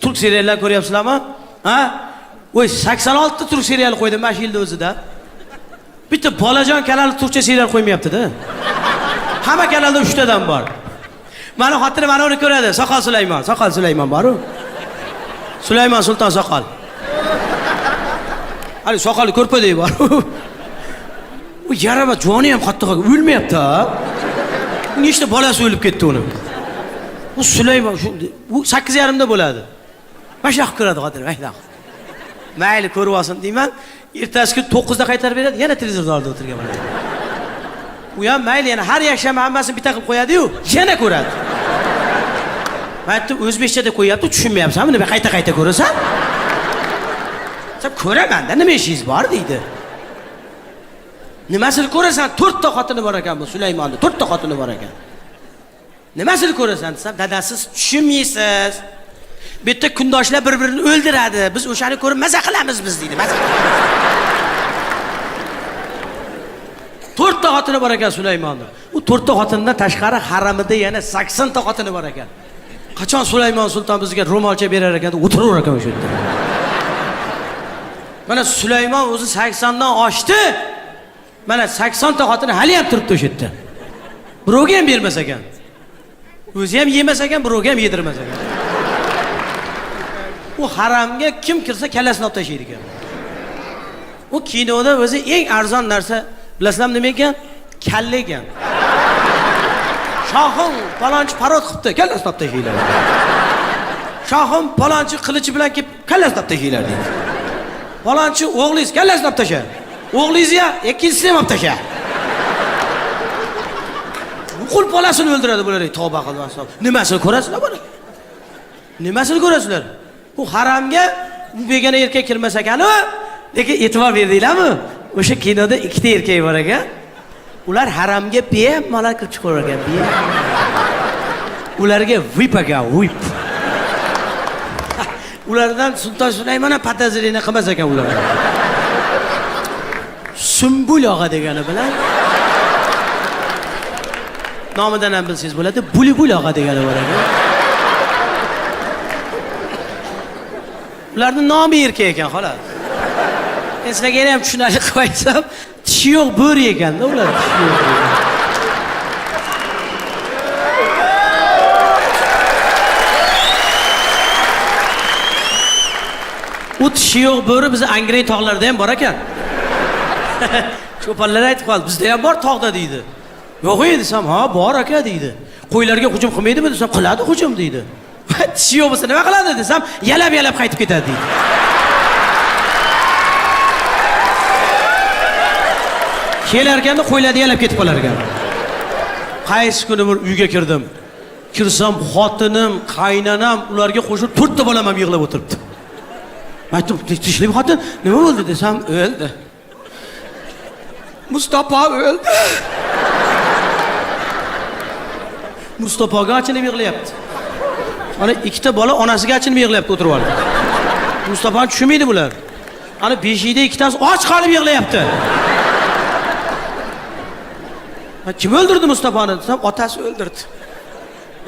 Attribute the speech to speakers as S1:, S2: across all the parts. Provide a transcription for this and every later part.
S1: turk seriallar ko'ryapsizlarmi? Ha? Voy 86 ta turk seriali qo'ydim mana shu yilda o'zida. Bitta bolajon kanali turkcha serial qo'ymayapti-da. Hamma kanalda 3 tadan bor. Mana xotini mana uni ko'radi, Soqol Sulaymon bor-ku. Sulaymon Sulton Soqol. Hali soqoli ko'rpadek bor. U yarama joni ham qattiq o'lmayapti. Nechta bolasi o'lib ketdi uni. Bu Sulaymon bu 8:30 da bo'ladi. Mana shu ko'radi xotin, mayli. Mayli ko'rib olsin deyman. Ertasiga 9 da qaytarib beradi, yana televizor oldida o'tirgan bo'ladi. U ham mayli, yana har yakshanba hammasini bitta qilib qo'yadi-yu, yana ko'radi. Mayli o'zbekchada qo'yapti, tushunmayapsanmi? Nima qayta ko'rasan? Sen ko'raman-da, nima ishingiz bor deydi. Nimasini ko'rasan? 4 ta xotini bor ekan bu Sulaymonni, 4 ta xotini bor ekan. Nimasini ko'rasan desam, dadasiz tushunmaysiz. Bitta kundoshlar bir-birini o'ldiradi. Biz o'shani ko'rib maza qilamiz biz deydi. Maza. 4 ta xotini bor ekan Sulaymonni. U 4 ta xotindan tashqari haramida yana 80 ta xotini bor ekan. Qachon Sulaymon sulton bizga ro'molcha berar ekan, o'tirar ekan o'sha yerda. Mana Sulaymon o'zi 80 dan oshdi. Mana 80 ta xotini hali ham turibdi o'sha yerda. Birovga ham bermas ekan. O'zi ham yemas ekan, birovga ham yedirmas ekan. U haramga kim kirsa kallasini olib tashlaydi ekan. U kinoda o'zi eng arzon narsa bilasizlarmi nima ekan? Kalla ekan. Shohim palonchi parod qilibdi, kallasini olib tashlaydilar. Shohim palonchi qilichi bilan kelib kallasini olib tashlaydilar deydi. Palonchi o'g'lingiz kallasini olib tashlar. O'g'lingiz-ya ikkinchisini ham olib tashlar. Qul bolasini o'ldiradi bular, tavba qilmasin. Nimasini ko'rasizlar buni? Nimasini ko'rasizlar? Bu haramga bu begona erkak kirmas ekan, lekin e'tibor berdinglarmi? O'sha kinoda ikkita erkak bor ekan. Ular haramga bemalol kirib chiqar ekan, ularga vip ekan, vip. Ulardan Sulton Sulaymon ham patazirina qilmas ekan ular. Sumbul og'a degani bilan nomidan ham bilsangiz bo'ladi, Bulbul og'a degani bor ekan. Ularning nomi erkak ekan, xolos. Men sizlarga yana ham tushunarli qilib aytsam, tishi yo'q bo'ri ekanda ular. U tishi yo'q bo'ri biz Angrey tog'larida ham bor ekan. Cho'ponlar aytib qoldi, bizda ham bor tog'da deydi. Yo'q desam, ha, bor aka deydi. Qo'ylarga hujum qilmaydimi desam, qiladi hujum deydi. Tishi yo'q bo'lsa nima qiladi desam, yalab qaytib ketadi deydi. Kelarganda qo'ylarni yalab ketib qolar ekan. Qaysi kuni bir uyga kirdim. Kirsam, xotinim, qaynanam ularga qo'shib 4 ta bolam ham yig'lab o'tiribdi. Aytdim, "Tishli xotin, nima bo'ldi?" desam, "O'ldi. Mustafa o'ldi." Mustafaga achinib yig'layapti. Ana ikkita bola onasiga achinib yig'layapti o'tirib olib. Mustafani tushunmaydi bular. Ana beshikda ikkitasi och qolib yig'layapti. Kim o'ldirdi Mustafani desam, otasi o'ldirdi.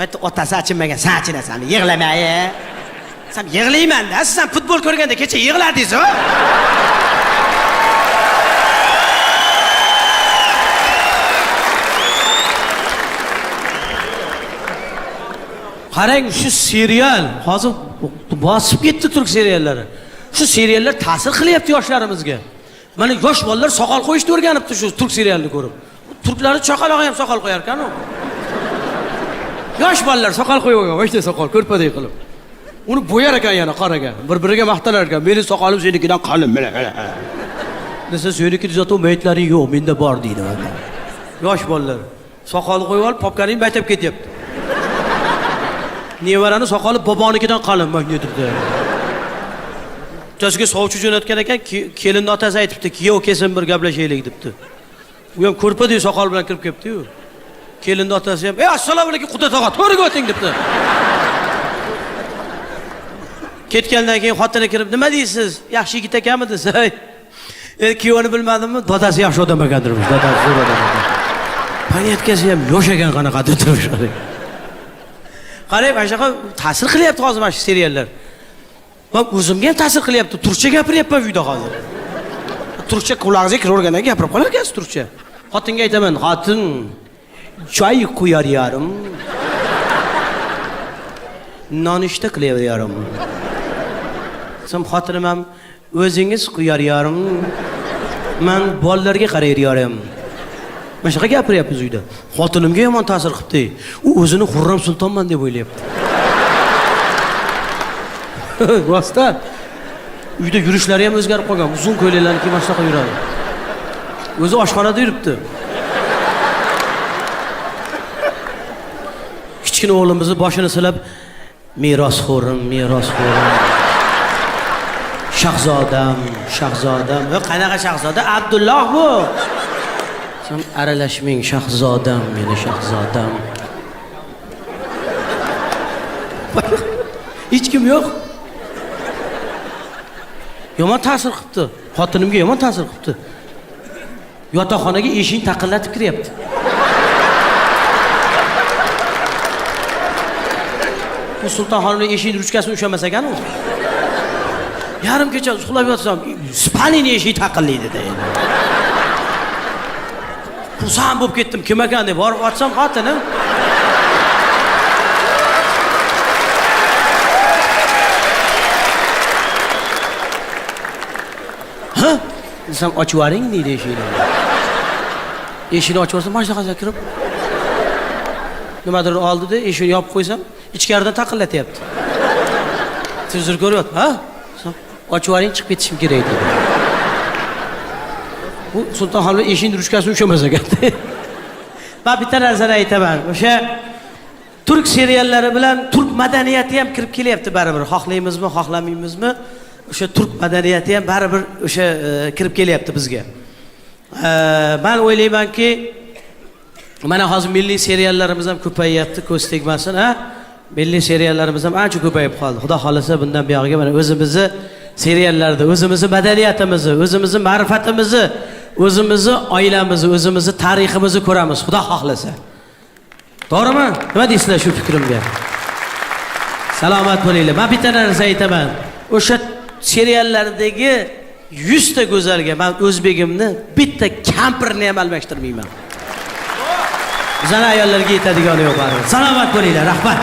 S1: Aytdi, otasi achinmagan, sen achinasanmi? Yig'lamay. Sen yig'layman-da, siz ham futbol ko'rganda kecha yig'ladingiz-ku. Qarang, shu serial hozir bosib ketdi turk seriallari. Shu seriallar ta'sir qilyapti yoshlarimizga. Mana yosh bolalar soqol qo'yishni o'rganibdi shu turk serialini ko'rib. Turklarning chaqalog'i ham soqol qo'yar ekan-ku. Yosh bolalar soqol qo'yib qo'ygan, o'shta soqol ko'rpadek qilib. Uni bo'yar ekan yana qaraga. Bir-biriga maqtalar ekan. Meni soqolim senikidan qalin. Desa, senikida zato maytlaring yo'q, menda bor deydi. Yosh bolalar soqol qo'yib olib, popkaning baytab ketyapti. Nevarani soqoli bobonikidan qalin magnetida. Kechasiga sovchi jo'natgan ekan, kelinning otasi aytibdi, "Kuyov kelsin bir gaplashaylik" debdi. U ham ko'rpadek soqol bilan kirib kelibdi-yu. Kelinning otasi ham, "Assalomu alaykum, Xudo tog'a, to'g'riga o'ting" debdi. Ketgandan keyin xotini kirib, "Nima deysiz? Yaxshi yigit ekanmi?" desa, "Kuyovni bilmadimmi? Dadasi yaxshi odam ekandirmish, dadasi zo'r odam ekan." Paniyatkasi ham yosh ekan, qanaqadir turishadi. Qarang, mana shunaqa ta'sir qilyapti hozir mana shu seriallar. Men o'zimga ham ta'sir qilyapti. Turkcha gapiryapman uyda hozir. Turkcha qulog'ingizga kiravergandan gapirib qolar ekansiz turkcha. Xotinga aytaman, xotin choy qo'yar yarim. Nonushta qilar yarim. Sen xotinim ham o'zingiz qo'yar yarim. Men bolalarga qarayar yarim. Mana shunaqa gapiryapmiz uyda. Xotinimga yomon ta'sir qilibdi. U o'zini Xurram sultonman deb o'ylayapti. Rostdan. Uyda yurishlari ham o'zgarib qolgan. Uzun ko'ylaklarni kiyib shunaqa yuradi. O'zi oshxonada yuribdi. Kichkina o'g'limizni boshini silab, merosxo'rim, merosxo'rim. Shahzodam, shahzodam. Va qanaqa shahzoda? Abdulloh bu. Sen aralashmang, shahzodam, meni shahzodam. Hech kim yo'q. Yomon ta'sir qilibdi. Xotinimga yomon ta'sir qilibdi. Yotoqxonaga eshikni taqillatib kiryapti. Bu Sultonxonning eshigini ruchkasini ushlamas ekan u. Yarim kecha uxlab yotsam, spalni eshigi taqillaydi deydi. Xursand bo'lib ketdim, kim ekan deb borib ochsam xotinim. Ha? Desam ochib yuboring deydi eshikni. Eshikni ochib yuborsam, mana shunaqa kirib. Nimadir oldi-da, eshikni yopib qo'ysam, ichkaridan taqillatyapti. Televizor ko'ryapti, ha? Ochib yuboring, chiqib ketishim kerak dedi. Bu Sultonxonning eshikni ruchkasini ushlamas ekan. Men bitta narsani aytaman. O'sha turk seriallari bilan turk madaniyati ham kirib kelyapti baribir. Xohlaymizmi, xohlamaymizmi? O'sha turk madaniyati ham baribir o'sha kirib kelyapti bizga. Men o'ylaymanki, mana hozir milliy seriallarimiz ham ko'payyapti, ko'z tegmasin, ha? Milliy seriallarimiz ham ancha ko'payib qoldi. Xudo xolasa bundan buyog'iga mana o'zimizni seriallarda, o'zimizni madaniyatimizni, o'zimizni ma'rifatimizni, o'zimizni oilamizni, o'zimizni tariximizni ko'ramiz, Xudo xohlasa. To'g'rimi? Nima deysizlar shu fikrimga? Salomat bo'linglar. Men bitta narsa aytaman. O'sha seriallardagi 100 ta go'zalga men o'zbegimni bitta kampirni ham almashtirmayman. Bizning ayollarga yetadigani yo'q baribir. Salomat bo'linglar, rahmat.